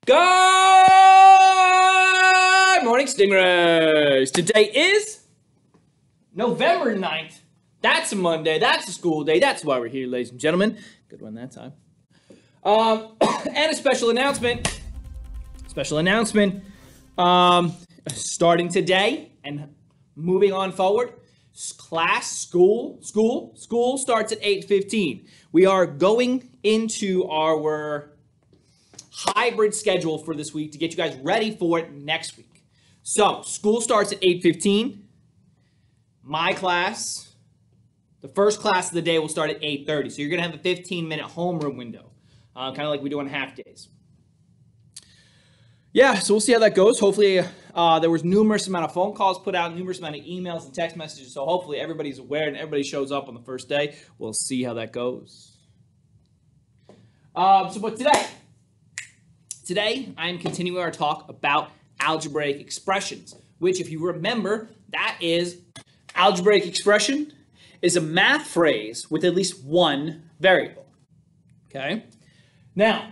Good morning, Stingrays. Today is November 9th. That's a Monday. That's a school day. That's why we're here, ladies and gentlemen. Good one that time. And a special announcement. Starting today and moving on forward, school starts at 8:15. We are going into our hybrid schedule for this week to get you guys ready for it next week. So school starts at 8:15. My class, the first class of the day, will start at 8:30. So you're going to have a 15-minute homeroom window, kind of like we do on half days. Yeah, so we'll see how that goes. Hopefully, there was numerous amount of phone calls put out, numerous amount of emails and text messages. So hopefully everybody's aware and everybody shows up on the first day. We'll see how that goes. But today I'm continuing our talk about algebraic expressions, which, if you remember, that is algebraic expression is a math phrase with at least one variable. Okay? Now,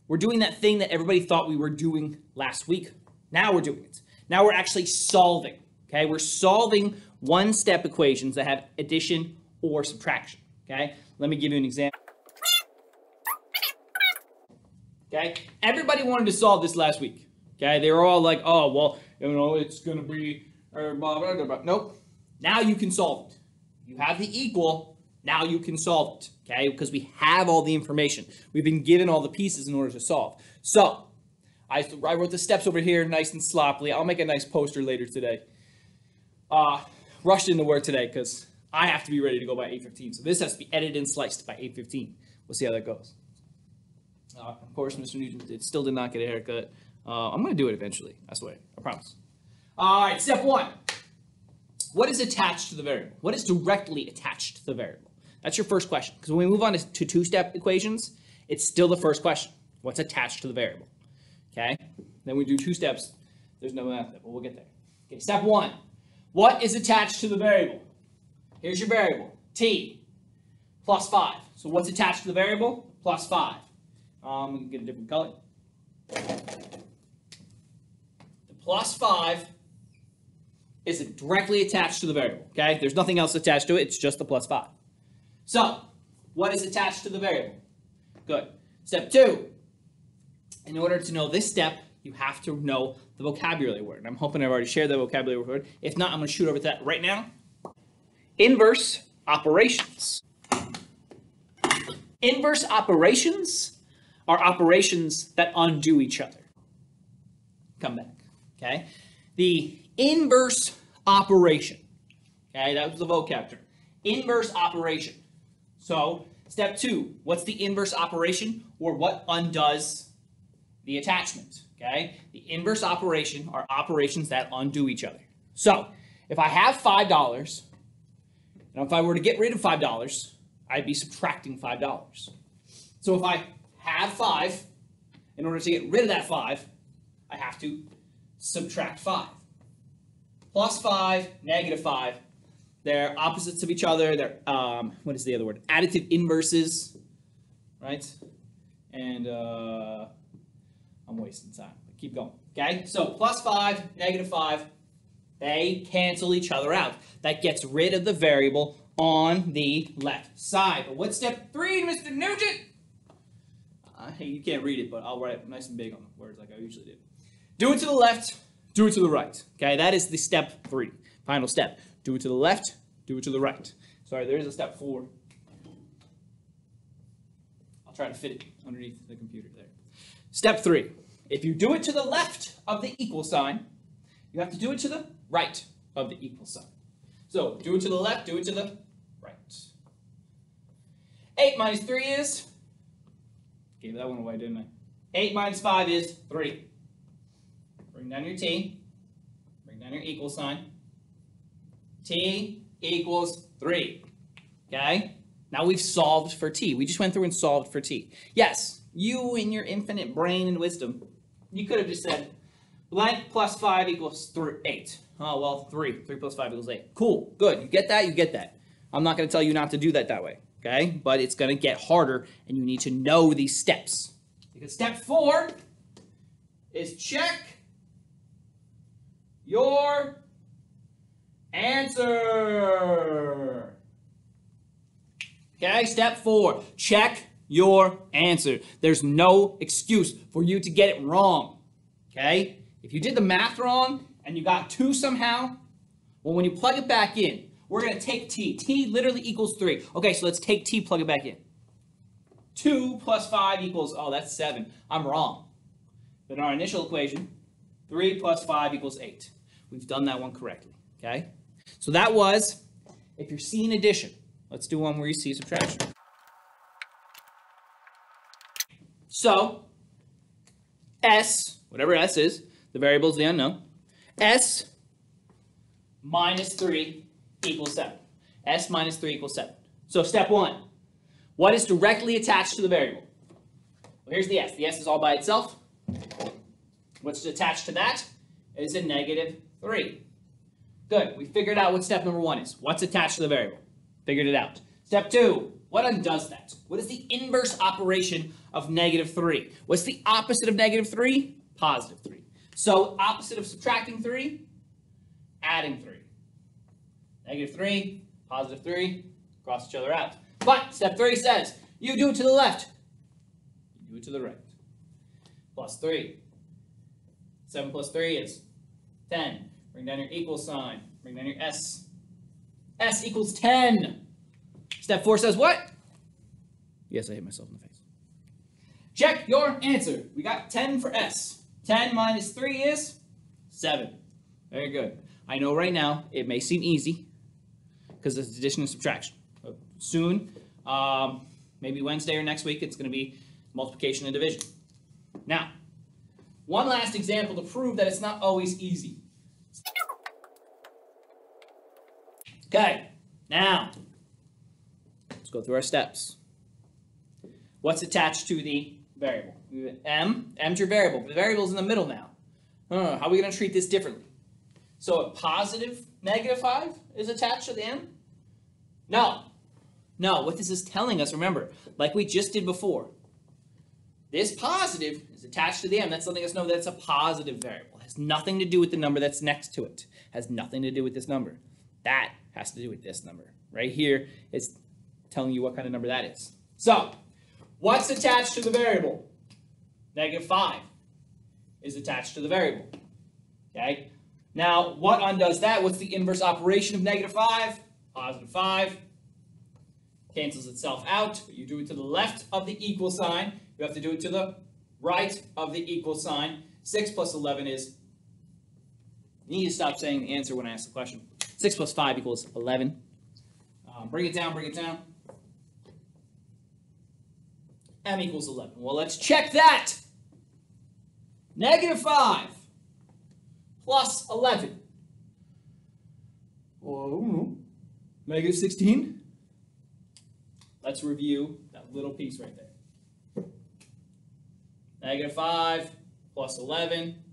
we're doing that thing that everybody thought we were doing last week. Now we're doing it. Now we're actually solving. Okay? We're solving one-step equations that have addition or subtraction. Okay? Let me give you an example. Okay? Everybody wanted to solve this last week. Okay? They were all like, oh, well, it's going to be blah, blah, blah, blah. Nope. Now you can solve it. You have the equal. Now you can solve it. Okay? Because we have all the information. We've been given all the pieces in order to solve. So, I wrote the steps over here nice and sloppily. I'll make a nice poster later today. Rushed into work today because I have to be ready to go by 8:15. So this has to be edited and sliced by 8:15. We'll see how that goes. Of course, Mr. Nugent still did not get a haircut. I'm going to do it eventually. I swear. I promise. All right, step one. What is attached to the variable? What is directly attached to the variable? That's your first question. Because when we move on to two-step equations, it's still the first question. What's attached to the variable? Okay? Then we do two steps. There's no math, but we'll get there. Okay, step one. What is attached to the variable? Here's your variable, t, plus 5. So what's attached to the variable? Plus 5. We can get a different color. The plus 5 is directly attached to the variable, okay? There's nothing else attached to it. It's just the plus 5. So, what is attached to the variable? Good. Step 2. In order to know this step, you have to know the vocabulary word. And I'm hoping I've already shared the vocabulary word. If not, I'm going to shoot over to that right now. Inverse operations. Inverse operations are operations that undo each other. Come back, okay? The inverse operation, okay, that was the vocab term. Inverse operation. So, step 2, what's the inverse operation, or what undoes the attachment, okay? The inverse operation are operations that undo each other. So, if I have $5, and if I were to get rid of $5, I'd be subtracting $5. So if I have 5, in order to get rid of that 5, I have to subtract 5. Plus 5, negative 5. They're opposites of each other. They're, what is the other word? Additive inverses, right? And I'm wasting time. But keep going, okay? So plus 5, negative 5, they cancel each other out. That gets rid of the variable on the left side. But what's step 3, Mr. Nugent? Hey, you can't read it, but I'll write it nice and big on the words like I usually do. Do it to the left, do it to the right. Okay, that is the step 3. Final step. Do it to the left, do it to the right. Sorry, there is a step 4. I'll try to fit it underneath the computer there. Step 3. If you do it to the left of the equal sign, you have to do it to the right of the equal sign. So, do it to the left, do it to the right. 8 minus 3 is... Gave that one away, didn't I? 8 minus 5 is 3. Bring down your t. Bring down your equal sign. T equals 3. Okay? Now we've solved for t. We just went through and solved for t. Yes, you in your infinite brain and wisdom, you could have just said, blank plus 5 equals 8. Oh, well, 3. 3 plus 5 equals 8. Cool. Good. You get that? You get that. I'm not going to tell you not to do that way. Okay? But it's going to get harder, and you need to know these steps. Because step 4 is check your answer. Okay, step 4, check your answer. There's no excuse for you to get it wrong. Okay? If you did the math wrong and you got 2 somehow, well, when you plug it back in, we're going to take t. T literally equals 3. Okay, so let's take t, plug it back in. 2 plus 5 equals, oh, that's 7. I'm wrong. But in our initial equation, 3 plus 5 equals 8. We've done that one correctly. Okay? So that was, if you're seeing addition. Let's do one where you see subtraction. So, s, whatever s is, the variable is the unknown, s minus 3 equals 7. S minus 3 equals 7. So step 1, what is directly attached to the variable? Well, here's the s. The s is all by itself. What's attached to that is a negative 3. Good. We figured out what step number 1 is. What's attached to the variable? Figured it out. Step 2, what undoes that? What is the inverse operation of negative 3? What's the opposite of negative 3? Positive 3. So opposite of subtracting 3, adding 3. Negative 3, positive 3, cross each other out. But step 3 says, you do it to the left, you do it to the right. Plus 3. 7 plus 3 is 10. Bring down your equal sign. Bring down your s. S equals 10. Step 4 says what? Yes, I hit myself in the face. Check your answer. We got 10 for s. 10 minus 3 is 7. Very good. I know right now it may seem easy because it's addition and subtraction. But soon, maybe Wednesday or next week, it's going to be multiplication and division. Now, one last example to prove that it's not always easy. Okay, now, let's go through our steps. What's attached to the variable? M's your variable, but the variable's in the middle now. How are we going to treat this differently? So a positive negative 5 is attached to the m? No. No, what this is telling us, remember, like we just did before, this positive is attached to the m. That's letting us know that it's a positive variable. It has nothing to do with the number that's next to it. It has nothing to do with this number. That has to do with this number. Right here, it's telling you what kind of number that is. So, what's attached to the variable? Negative 5 is attached to the variable. Okay? Now, what undoes that? What's the inverse operation of negative 5? Positive 5. Cancels itself out. But you do it to the left of the equal sign. You have to do it to the right of the equal sign. 6 plus 11 is... You need to stop saying the answer when I ask the question. 6 plus 5 equals 11. Bring it down, bring it down. M equals 11. Well, let's check that. Negative 5 plus 11. Oh, negative 16. Let's review that little piece right there. Negative 5 plus 11.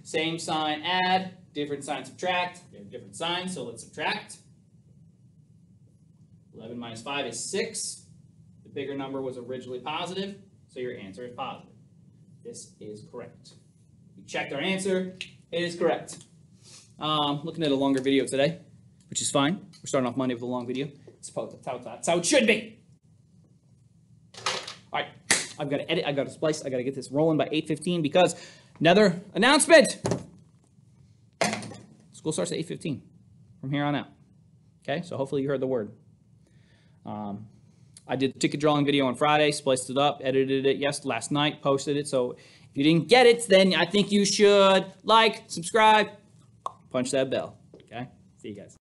Same sign, add. Different sign, subtract. We have different signs, so let's subtract. 11 minus 5 is 6. The bigger number was originally positive, so your answer is positive. This is correct. We checked our answer. It is correct. Looking at a longer video today, which is fine. We're starting off Monday with a long video. That's how it should be. All right, I've got to edit. I've got to splice. I've got to get this rolling by 8:15 because another announcement. School starts at 8:15 from here on out. Okay, so hopefully you heard the word. I did the ticket drawing video on Friday, spliced it up, edited it last night, posted it. So if you didn't get it, then I think you should like, subscribe, punch that bell. Okay, see you guys.